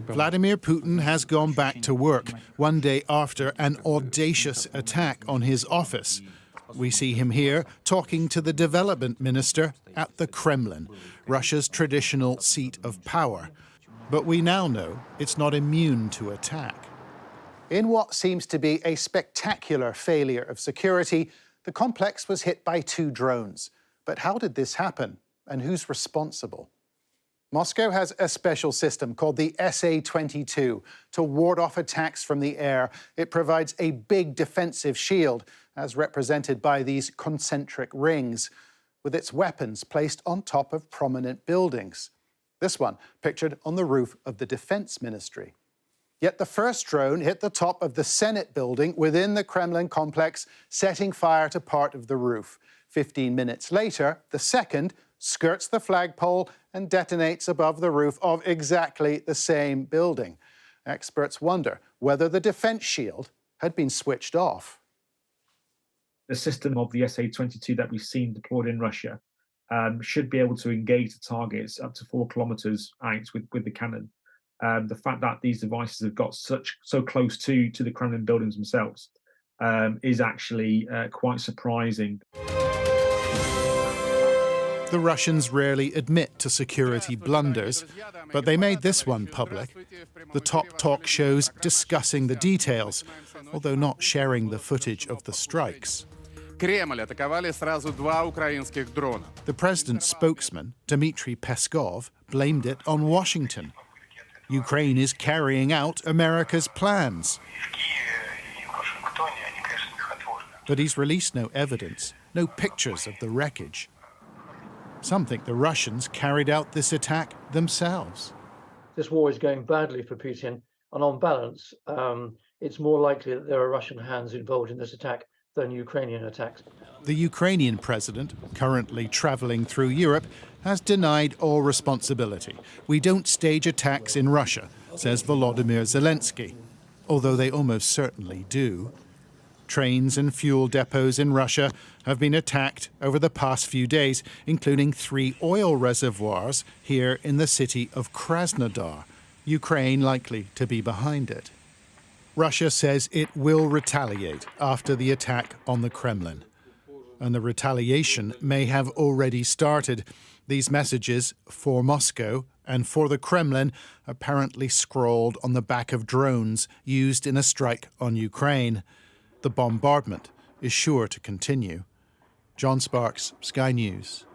Vladimir Putin has gone back to work one day after an audacious attack on his office. We see him here talking to the development minister at the Kremlin, Russia's traditional seat of power. But we now know it's not immune to attack. In what seems to be a spectacular failure of security, the complex was hit by 2 drones. But how did this happen, and who's responsible? Moscow has a special system called the SA-22 to ward off attacks from the air. It provides a big defensive shield, as represented by these concentric rings, with its weapons placed on top of prominent buildings. This one pictured on the roof of the Defense Ministry. Yet the first drone hit the top of the Senate building within the Kremlin complex, setting fire to part of the roof. 15 minutes later, the second skirts the flagpole and detonates above the roof of exactly the same building. Experts wonder whether the defense shield had been switched off. The system of the SA-22 that we've seen deployed in Russia should be able to engage the targets up to 4 kilometers out with the cannon. The fact that these devices have got so close to the Kremlin buildings themselves is actually quite surprising. The Russians rarely admit to security blunders, but they made this one public. The top talk shows discussing the details, although not sharing the footage of the strikes. The president's spokesman, Dmitry Peskov, blamed it on Washington. Ukraine is carrying out America's plans. But he's released no evidence, no pictures of the wreckage. Some think the Russians carried out this attack themselves. This war is going badly for Putin, and on balance, it's more likely that there are Russian hands involved in this attack than Ukrainian attacks. The Ukrainian president, currently traveling through Europe, has denied all responsibility. We don't stage attacks in Russia, says Volodymyr Zelenskyy, although they almost certainly do. Trains and fuel depots in Russia have been attacked over the past few days, including 3 oil reservoirs here in the city of Krasnodar, Ukraine likely to be behind it. Russia says it will retaliate after the attack on the Kremlin. And the retaliation may have already started. These messages for Moscow and for the Kremlin apparently scrawled on the back of drones used in a strike on Ukraine. The bombardment is sure to continue. John Sparks, Sky News.